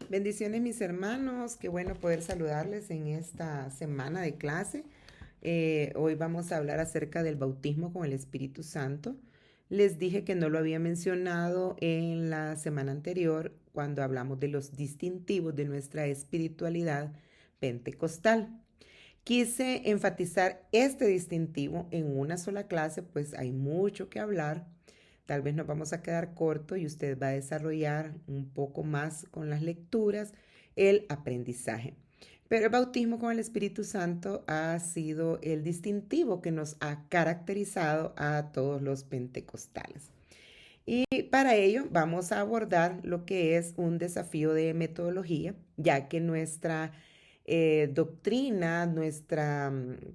Bendiciones mis hermanos, qué bueno poder saludarles en esta semana de clase. Hoy vamos a hablar acerca del bautismo con el Espíritu Santo. Les dije que no lo había mencionado en la semana anterior cuando hablamos de los distintivos de nuestra espiritualidad pentecostal. Quise enfatizar este distintivo en una sola clase, pues hay mucho que hablar. Tal vez nos vamos a quedar corto y usted va a desarrollar un poco más con las lecturas el aprendizaje. Pero el bautismo con el Espíritu Santo ha sido el distintivo que nos ha caracterizado a todos los pentecostales. Y para ello vamos a abordar lo que es un desafío de metodología, ya que nuestra doctrina,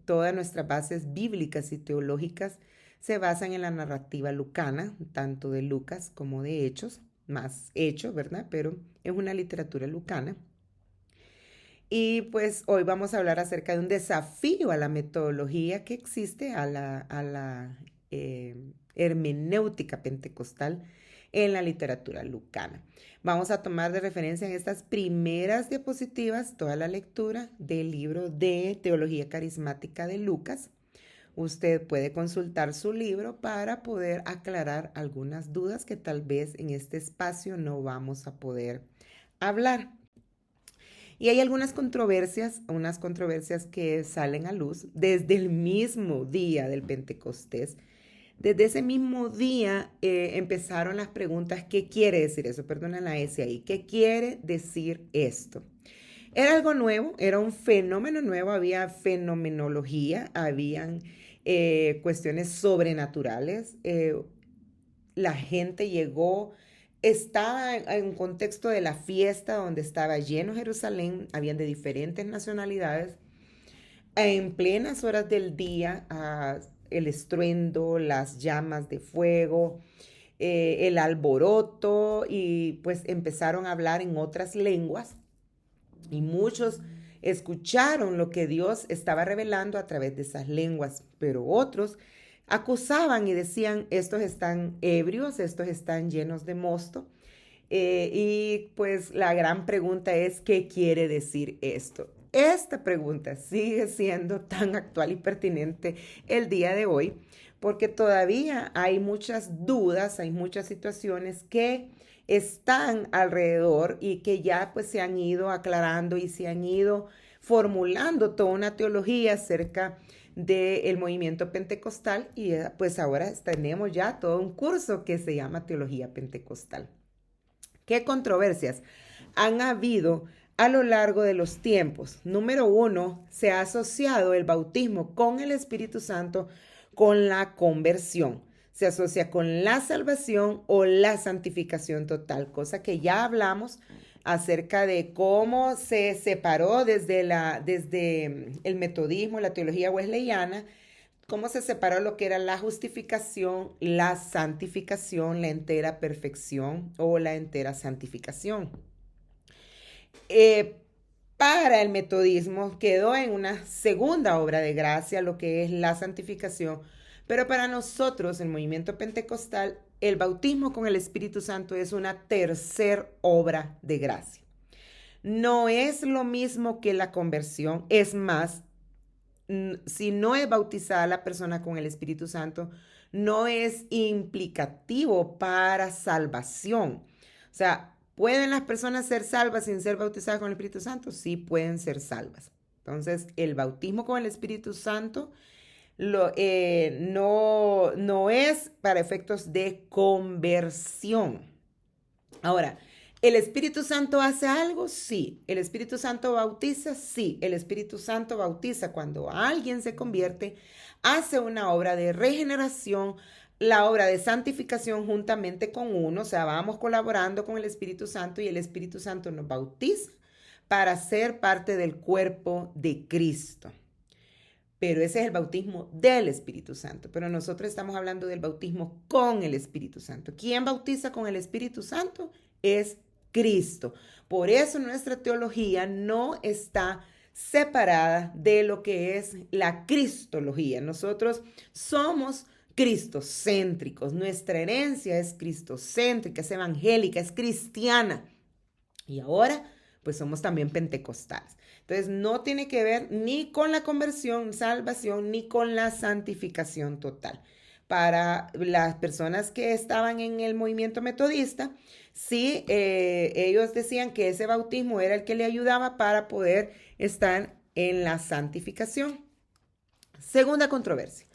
todas nuestras bases bíblicas y teológicas se basan en la narrativa lucana, tanto de Lucas como de Hechos, más Hechos, ¿verdad? Pero es una literatura lucana. Y pues hoy vamos a hablar acerca de un desafío a la metodología que existe, a la hermenéutica pentecostal en la literatura lucana. Vamos a tomar de referencia en estas primeras diapositivas toda la lectura del libro de Teología Carismática de Lucas. Usted puede consultar su libro para poder aclarar algunas dudas que tal vez en este espacio no vamos a poder hablar. Y hay unas controversias que salen a luz desde el mismo día del Pentecostés. Desde ese mismo día empezaron las preguntas, ¿qué quiere decir eso? Perdona la S ahí, ¿qué quiere decir esto? Era algo nuevo, era un fenómeno nuevo, había fenomenología, habían cuestiones sobrenaturales. La gente llegó, estaba en un contexto de la fiesta donde estaba lleno Jerusalén, habían de diferentes nacionalidades, en plenas horas del día, el estruendo, las llamas de fuego, el alboroto, y pues empezaron a hablar en otras lenguas y muchos escucharon lo que Dios estaba revelando a través de esas lenguas, pero otros acusaban y decían, estos están ebrios, estos están llenos de mosto. Y pues la gran pregunta es, ¿qué quiere decir esto? Esta pregunta sigue siendo tan actual y pertinente el día de hoy, porque todavía hay muchas dudas, hay muchas situaciones que están alrededor y que ya pues se han ido aclarando y se han ido formulando toda una teología acerca del movimiento pentecostal y pues ahora tenemos ya todo un curso que se llama Teología Pentecostal. ¿Qué controversias han habido a lo largo de los tiempos? Número uno, se ha asociado el bautismo con el Espíritu Santo con la conversión. Se asocia con la salvación o la santificación total, cosa que ya hablamos acerca de cómo se separó desde el metodismo, la teología wesleyana, cómo se separó lo que era la justificación, la santificación, la entera perfección o la entera santificación. Eh, para el metodismo quedó en una segunda obra de gracia lo que es la santificación, pero para nosotros, el movimiento pentecostal, el bautismo con el Espíritu Santo es una tercera obra de gracia. No es lo mismo que la conversión, es más, si no es bautizada la persona con el Espíritu Santo, no es implicativo para salvación. O sea, ¿pueden las personas ser salvas sin ser bautizadas con el Espíritu Santo? Sí, pueden ser salvas. Entonces, el bautismo con el Espíritu Santo no es para efectos de conversión. Ahora, ¿el Espíritu Santo hace algo? Sí. ¿El Espíritu Santo bautiza? Sí. El Espíritu Santo bautiza cuando alguien se convierte, hace una obra de regeneración, la obra de santificación juntamente con uno, o sea, vamos colaborando con el Espíritu Santo y el Espíritu Santo nos bautiza para ser parte del cuerpo de Cristo. Pero ese es el bautismo del Espíritu Santo. Pero nosotros estamos hablando del bautismo con el Espíritu Santo. ¿Quién bautiza con el Espíritu Santo? Es Cristo. Por eso nuestra teología no está separada de lo que es la cristología. Nosotros somos cristocéntricos. Nuestra herencia es cristocéntrica, es evangélica, es cristiana. Y ahora pues somos también pentecostales. Entonces no tiene que ver ni con la conversión, salvación, ni con la santificación total. Para las personas que estaban en el movimiento metodista, sí, ellos decían que ese bautismo era el que le ayudaba para poder estar en la santificación. Segunda controversia.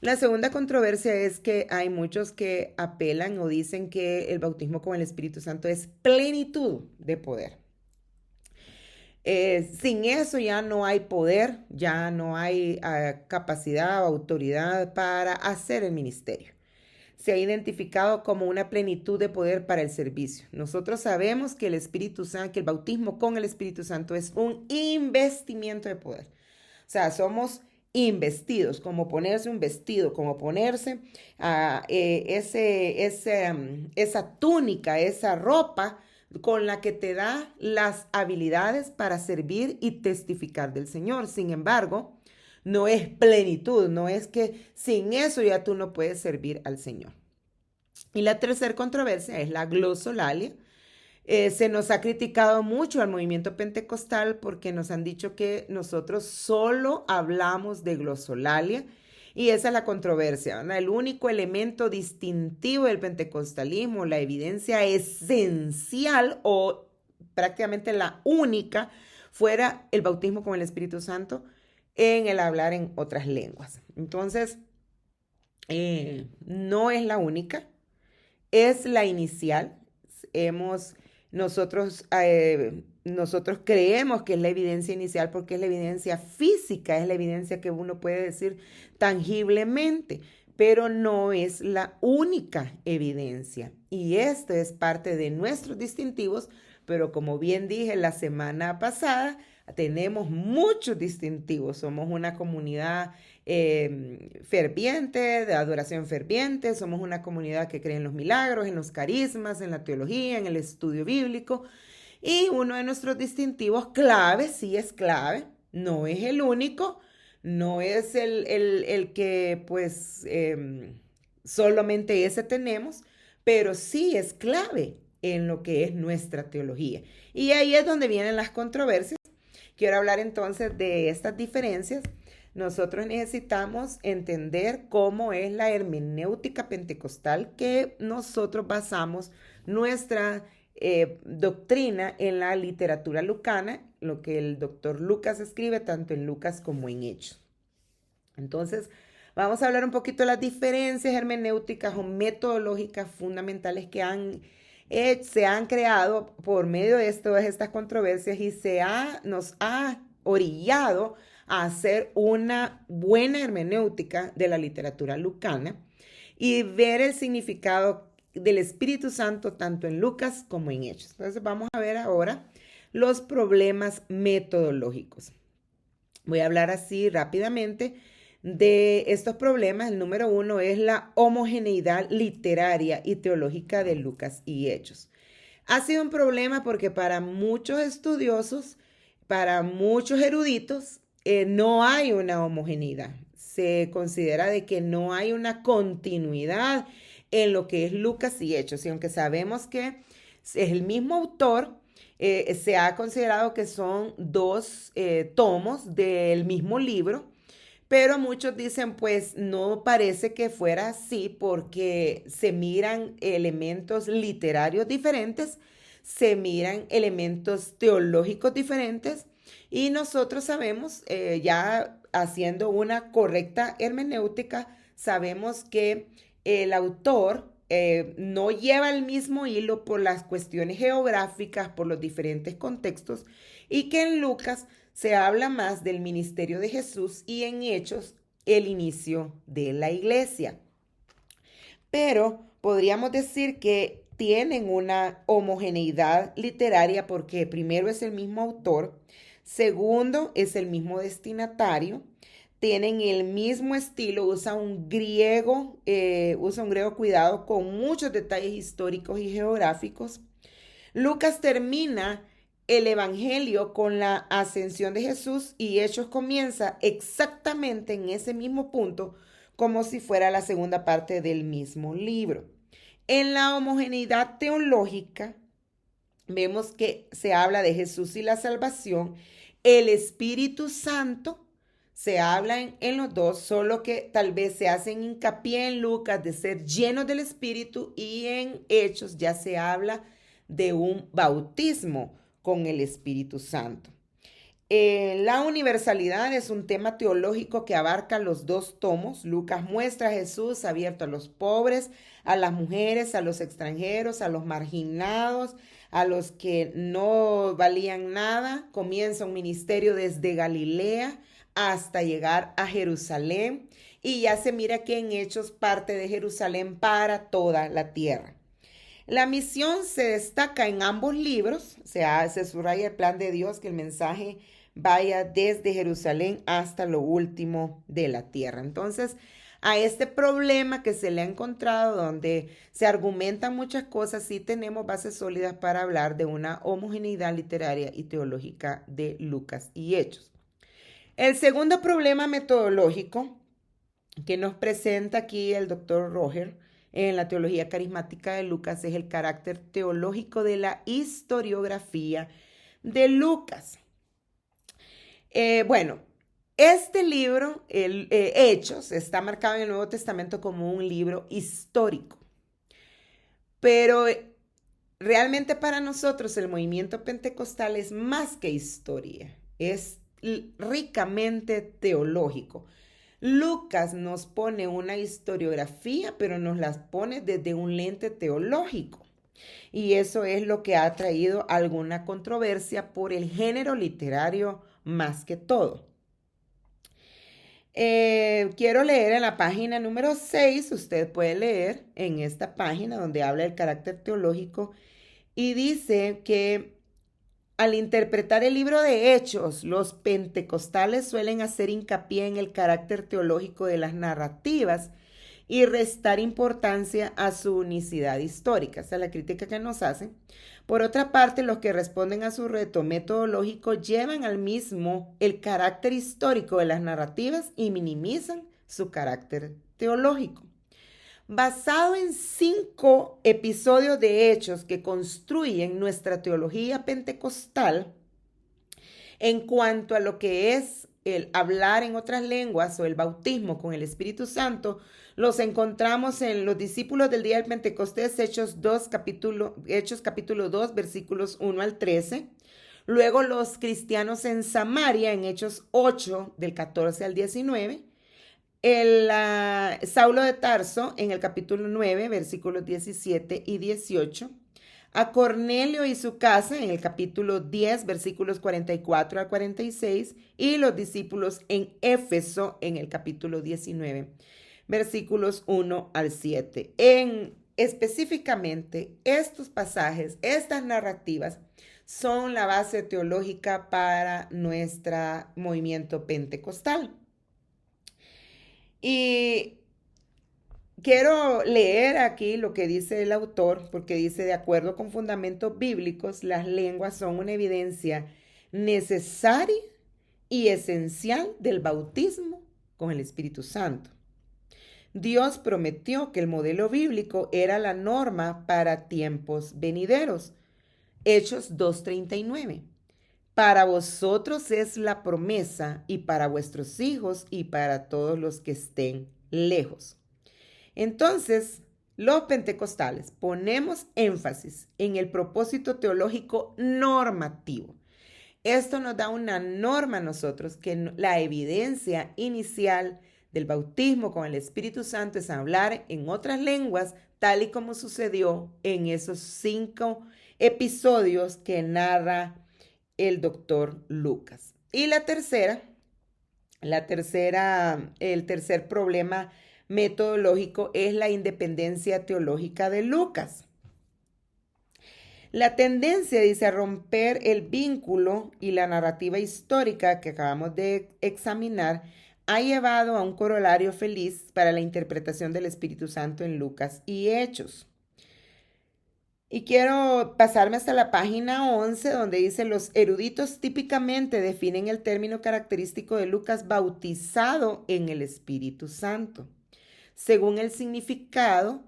La segunda controversia es que hay muchos que apelan o dicen que el bautismo con el Espíritu Santo es plenitud de poder. Sin eso ya no hay poder, ya no hay capacidad o autoridad para hacer el ministerio. Se ha identificado como una plenitud de poder para el servicio. Nosotros sabemos que el Espíritu Santo, que el bautismo con el Espíritu Santo es un investimiento de poder. O sea, somos investidos, como ponerse un vestido, como ponerse esa túnica, esa ropa con la que te da las habilidades para servir y testificar del Señor. Sin embargo, no es plenitud, no es que sin eso ya tú no puedes servir al Señor. Y la tercera controversia es la glosolalia. Se nos ha criticado mucho al movimiento pentecostal porque nos han dicho que nosotros solo hablamos de glosolalia y esa es la controversia, ¿verdad? El único elemento distintivo del pentecostalismo, la evidencia esencial o prácticamente la única, fuera el bautismo con el Espíritu Santo en el hablar en otras lenguas. Entonces, no es la única, es la inicial. Hemos nosotros creemos que es la evidencia inicial porque es la evidencia física, es la evidencia que uno puede decir tangiblemente, pero no es la única evidencia. Y esto es parte de nuestros distintivos, pero como bien dije la semana pasada, tenemos muchos distintivos. Somos una comunidad ferviente, de adoración ferviente, somos una comunidad que cree en los milagros, en los carismas, en la teología, en el estudio bíblico. Y uno de nuestros distintivos clave, sí es clave, no es el único, no es el que pues solamente ese tenemos, pero sí es clave en lo que es nuestra teología. Y ahí es donde vienen las controversias. Quiero hablar entonces de estas diferencias. Nosotros necesitamos entender cómo es la hermenéutica pentecostal que nosotros basamos nuestra doctrina en la literatura lucana, lo que el doctor Lucas escribe tanto en Lucas como en Hechos. Entonces, vamos a hablar un poquito de las diferencias hermenéuticas o metodológicas fundamentales que se han creado por medio de todas estas controversias y nos ha orillado a hacer una buena hermenéutica de la literatura lucana y ver el significado del Espíritu Santo tanto en Lucas como en Hechos. Entonces vamos a ver ahora los problemas metodológicos. Voy a hablar así rápidamente de estos problemas. El número uno es la homogeneidad literaria y teológica de Lucas y Hechos. Ha sido un problema porque para muchos estudiosos, para muchos eruditos, no hay una homogeneidad. Se considera de que no hay una continuidad en lo que es Lucas y Hechos. Y aunque sabemos que es el mismo autor, se ha considerado que son dos tomos del mismo libro, pero muchos dicen, pues no parece que fuera así porque se miran elementos literarios diferentes, se miran elementos teológicos diferentes y nosotros sabemos, ya haciendo una correcta hermenéutica, sabemos que el autor no lleva el mismo hilo por las cuestiones geográficas, por los diferentes contextos, y que en Lucas se habla más del ministerio de Jesús y en Hechos el inicio de la iglesia. Pero podríamos decir que tienen una homogeneidad literaria porque primero es el mismo autor, segundo es el mismo destinatario, tienen el mismo estilo, usa un griego cuidado con muchos detalles históricos y geográficos. Lucas termina el evangelio con la ascensión de Jesús y Hechos comienza exactamente en ese mismo punto, como si fuera la segunda parte del mismo libro. En la homogeneidad teológica, vemos que se habla de Jesús y la salvación. El Espíritu Santo se habla en los dos, solo que tal vez se hacen hincapié en Lucas de ser llenos del Espíritu, y en Hechos ya se habla de un bautismo con el Espíritu Santo. La universalidad es un tema teológico que abarca los dos tomos. Lucas muestra a Jesús abierto a los pobres, a las mujeres, a los extranjeros, a los marginados, a los que no valían nada. Comienza un ministerio desde Galilea hasta llegar a Jerusalén, y ya se mira que en Hechos parte de Jerusalén para toda la tierra. La misión se destaca en ambos libros, o sea, se subraya el plan de Dios, que el mensaje vaya desde Jerusalén hasta lo último de la tierra. Entonces, a este problema que se le ha encontrado, donde se argumentan muchas cosas, sí tenemos bases sólidas para hablar de una homogeneidad literaria y teológica de Lucas y Hechos. El segundo problema metodológico que nos presenta aquí el doctor Roger en la teología carismática de Lucas es el carácter teológico de la historiografía de Lucas. Bueno, este libro, Hechos, está marcado en el Nuevo Testamento como un libro histórico, pero realmente para nosotros el movimiento pentecostal es más que historia, es ricamente teológico. Lucas nos pone una historiografía, pero nos las pone desde un lente teológico. Y eso es lo que ha traído alguna controversia por el género literario más que todo. Quiero leer en la página número 6, usted puede leer en esta página donde habla del carácter teológico, y dice que al interpretar el libro de Hechos, los pentecostales suelen hacer hincapié en el carácter teológico de las narrativas y restar importancia a su unicidad histórica. Esa es la crítica que nos hacen. Por otra parte, los que responden a su reto metodológico llevan al mismo el carácter histórico de las narrativas y minimizan su carácter teológico. Basado en 5 episodios de Hechos que construyen nuestra teología pentecostal en cuanto a lo que es el hablar en otras lenguas o el bautismo con el Espíritu Santo, los encontramos en los discípulos del día del Pentecostés, Hechos capítulo 2, versículos 1 al 13. Luego los cristianos en Samaria en Hechos 8, del 14 al 19. Saulo de Tarso en el capítulo 9, versículos 17 y 18. A Cornelio y su casa en el capítulo 10, versículos 44 al 46. Y los discípulos en Éfeso en el capítulo 19, versículos 1 al 7. Específicamente, estos pasajes, estas narrativas, son la base teológica para nuestro movimiento pentecostal. Y quiero leer aquí lo que dice el autor, porque dice: de acuerdo con fundamentos bíblicos, las lenguas son una evidencia necesaria y esencial del bautismo con el Espíritu Santo. Dios prometió que el modelo bíblico era la norma para tiempos venideros. Hechos 2:39. Para vosotros es la promesa, y para vuestros hijos, y para todos los que estén lejos. Entonces, los pentecostales ponemos énfasis en el propósito teológico normativo. Esto nos da una norma a nosotros, que la evidencia inicial del bautismo con el Espíritu Santo es hablar en otras lenguas, tal y como sucedió en esos 5 episodios que narra el doctor Lucas. Y el tercer problema metodológico es la independencia teológica de Lucas. La tendencia, dice, a romper el vínculo y la narrativa histórica que acabamos de examinar ha llevado a un corolario feliz para la interpretación del Espíritu Santo en Lucas y Hechos. Y quiero pasarme hasta la página 11, donde dice: los eruditos típicamente definen el término característico de Lucas, bautizado en el Espíritu Santo, según el significado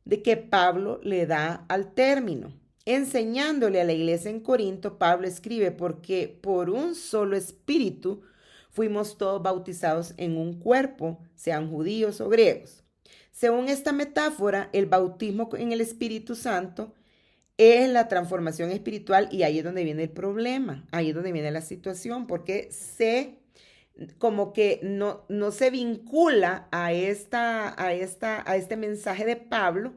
de que Pablo le da al término. Enseñándole a la iglesia en Corinto, Pablo escribe, porque por un solo espíritu fuimos todos bautizados en un cuerpo, sean judíos o griegos. Según esta metáfora, el bautismo en el Espíritu Santo es la transformación espiritual, y ahí es donde viene el problema, ahí es donde viene la situación, porque como que no se vincula a este mensaje de Pablo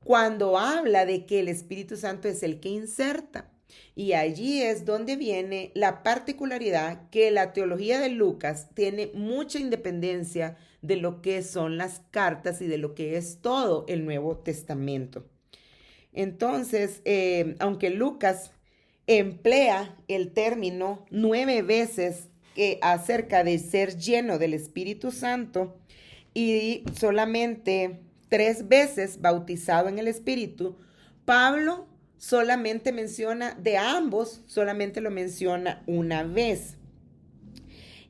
cuando habla de que el Espíritu Santo es el que inserta. Y allí es donde viene la particularidad que la teología de Lucas tiene mucha independencia de lo que son las cartas y de lo que es todo el Nuevo Testamento. Entonces, aunque Lucas emplea el término 9 veces acerca de ser lleno del Espíritu Santo y solamente 3 veces bautizado en el Espíritu, Pablo solamente menciona de ambos, solamente lo menciona una vez.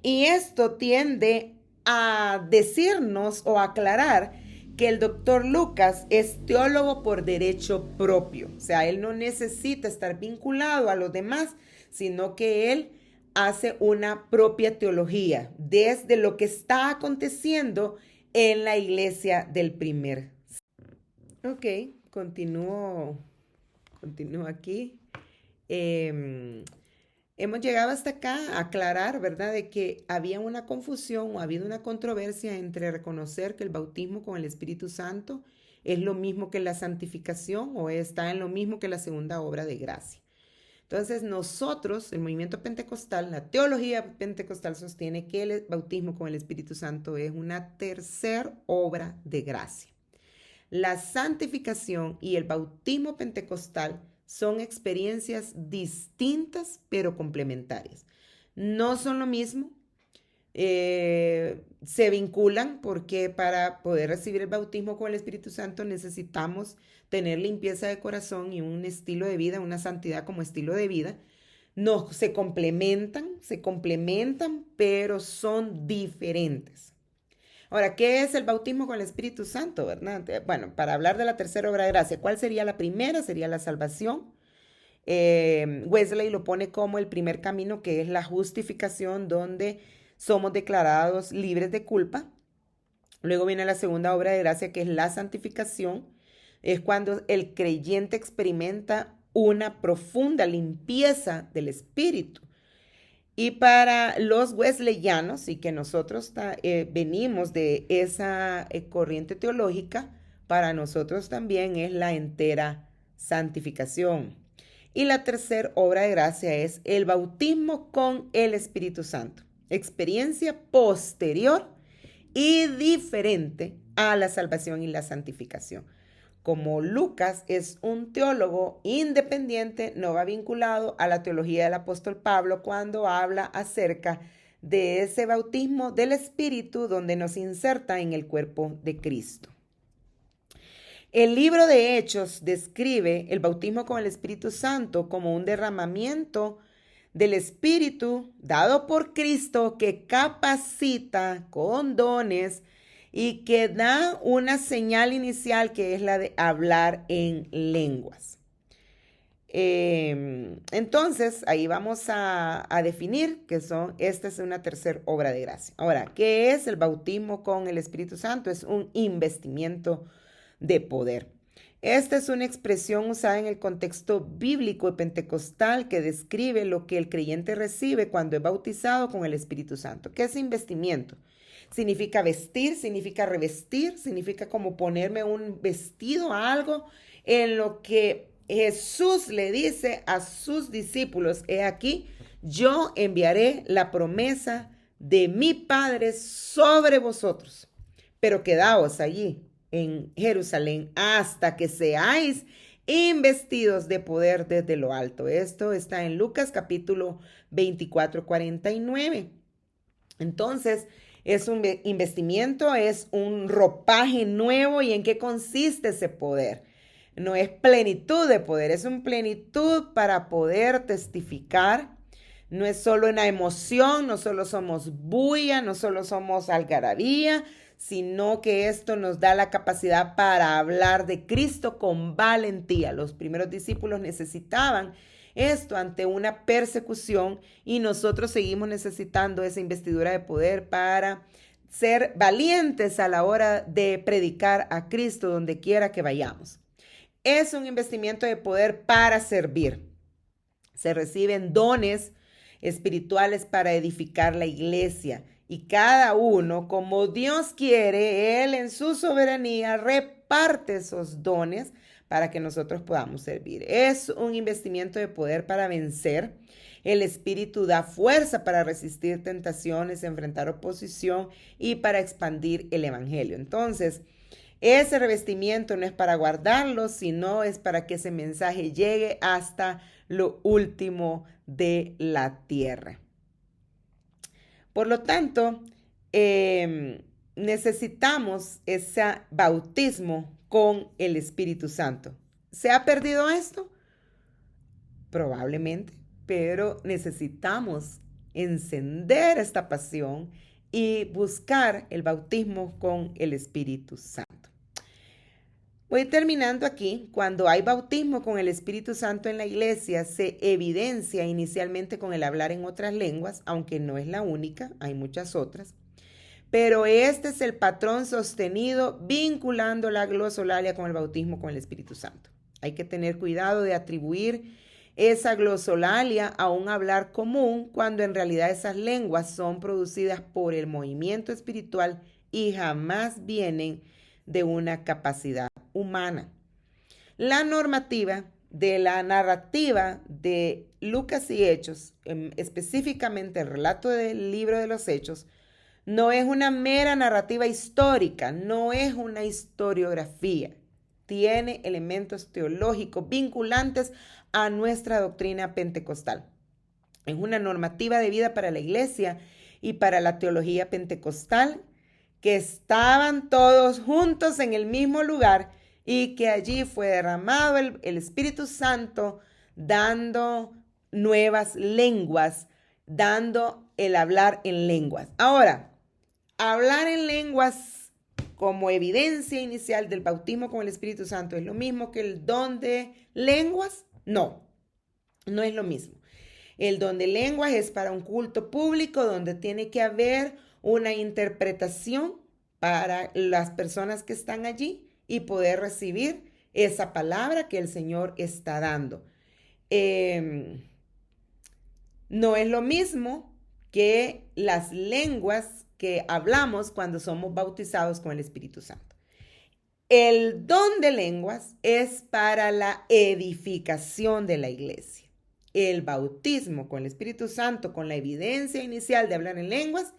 Y esto tiende a decirnos o aclarar que el doctor Lucas es teólogo por derecho propio. O sea, él no necesita estar vinculado a los demás, sino que él hace una propia teología desde lo que está aconteciendo en la iglesia del primer. Ok, continúo aquí. Hemos llegado hasta acá a aclarar, ¿verdad?, de que había una confusión o ha habido una controversia entre reconocer que el bautismo con el Espíritu Santo es lo mismo que la santificación o está en lo mismo que la segunda obra de gracia. Entonces nosotros, el movimiento pentecostal, la teología pentecostal sostiene que el bautismo con el Espíritu Santo es una tercera obra de gracia. La santificación y el bautismo pentecostal son experiencias distintas pero complementarias. No son lo mismo, se vinculan porque para poder recibir el bautismo con el Espíritu Santo necesitamos tener limpieza de corazón y un estilo de vida, una santidad como estilo de vida. No, se complementan, pero son diferentes. Ahora, ¿qué es el bautismo con el Espíritu Santo, verdad? Bueno, para hablar de la tercera obra de gracia, ¿cuál sería la primera? Sería la salvación. Wesley lo pone como el primer camino, que es la justificación, donde somos declarados libres de culpa. Luego viene la segunda obra de gracia, que es la santificación. Es cuando el creyente experimenta una profunda limpieza del espíritu. Y para los wesleyanos, y que nosotros venimos de esa corriente teológica, para nosotros también es la entera santificación. Y la tercera obra de gracia es el bautismo con el Espíritu Santo, experiencia posterior y diferente a la salvación y la santificación. Como Lucas es un teólogo independiente, no va vinculado a la teología del apóstol Pablo cuando habla acerca de ese bautismo del Espíritu donde nos inserta en el cuerpo de Cristo. El libro de Hechos describe el bautismo con el Espíritu Santo como un derramamiento del Espíritu dado por Cristo que capacita con dones y que da una señal inicial, que es la de hablar en lenguas. Entonces, ahí vamos a definir que esta es una tercera obra de gracia. Ahora, ¿qué es el bautismo con el Espíritu Santo? Es un investimiento de poder. Esta es una expresión usada en el contexto bíblico y pentecostal que describe lo que el creyente recibe cuando es bautizado con el Espíritu Santo. ¿Qué es investimiento? Significa vestir, significa revestir, significa como ponerme un vestido a algo en lo que Jesús le dice a sus discípulos: he aquí, yo enviaré la promesa de mi Padre sobre vosotros, pero quedaos allí en Jerusalén hasta que seáis investidos de poder desde lo alto. Esto está en Lucas capítulo 24, 49. Entonces, es un investimiento, es un ropaje nuevo. ¿Y en qué consiste ese poder? No es plenitud de poder, es una plenitud para poder testificar. No es solo una emoción, no solo somos bulla, no solo somos algarabía, sino que esto nos da la capacidad para hablar de Cristo con valentía. Los primeros discípulos necesitaban esto ante una persecución y nosotros seguimos necesitando esa investidura de poder para ser valientes a la hora de predicar a Cristo donde quiera que vayamos. Es un investimiento de poder para servir. Se reciben dones espirituales para edificar la iglesia y cada uno, como Dios quiere, Él en su soberanía reparte esos dones para que nosotros podamos servir. Es un investimiento de poder para vencer. El Espíritu da fuerza para resistir tentaciones, enfrentar oposición y para expandir el Evangelio. Entonces, ese revestimiento no es para guardarlo, sino es para que ese mensaje llegue hasta lo último de la tierra. Por lo tanto, necesitamos ese bautismo con el Espíritu Santo. ¿Se ha perdido esto? Probablemente, pero necesitamos encender esta pasión y buscar el bautismo con el Espíritu Santo. Voy terminando aquí. Cuando hay bautismo con el Espíritu Santo en la iglesia, se evidencia inicialmente con el hablar en otras lenguas, aunque no es la única, hay muchas otras. Pero este es el patrón sostenido vinculando la glosolalia con el bautismo con el Espíritu Santo. Hay que tener cuidado de atribuir esa glosolalia a un hablar común cuando en realidad esas lenguas son producidas por el movimiento espiritual y jamás vienen de una capacidad humana. La normativa de la narrativa de Lucas y Hechos, específicamente el relato del libro de los Hechos, no es una mera narrativa histórica, no es una historiografía. Tiene elementos teológicos vinculantes a nuestra doctrina pentecostal. Es una normativa de vida para la iglesia y para la teología pentecostal, que estaban todos juntos en el mismo lugar y que allí fue derramado el Espíritu Santo dando nuevas lenguas, dando el hablar en lenguas. Ahora, hablar en lenguas como evidencia inicial del bautismo con el Espíritu Santo es lo mismo que el don de lenguas. No es lo mismo. El don de lenguas es para un culto público donde tiene que haber una interpretación para las personas que están allí y poder recibir esa palabra que el Señor está dando. No es lo mismo que las lenguas que hablamos cuando somos bautizados con el Espíritu Santo. El don de lenguas es para la edificación de la iglesia. El bautismo con el Espíritu Santo, con la evidencia inicial de hablar en lenguas,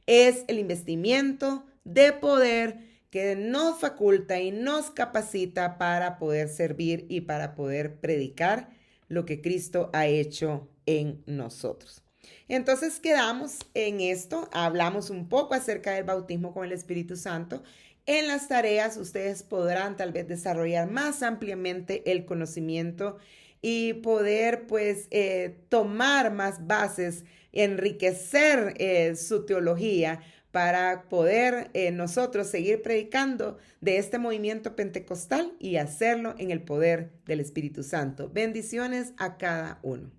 es el investimiento de poder que nos faculta y nos capacita para poder servir y para poder predicar lo que Cristo ha hecho en nosotros. Entonces quedamos en esto, hablamos un poco acerca del bautismo con el Espíritu Santo. En las tareas ustedes podrán tal vez desarrollar más ampliamente el conocimiento y poder tomar más bases, enriquecer su teología para poder nosotros seguir predicando de este movimiento pentecostal y hacerlo en el poder del Espíritu Santo. Bendiciones a cada uno.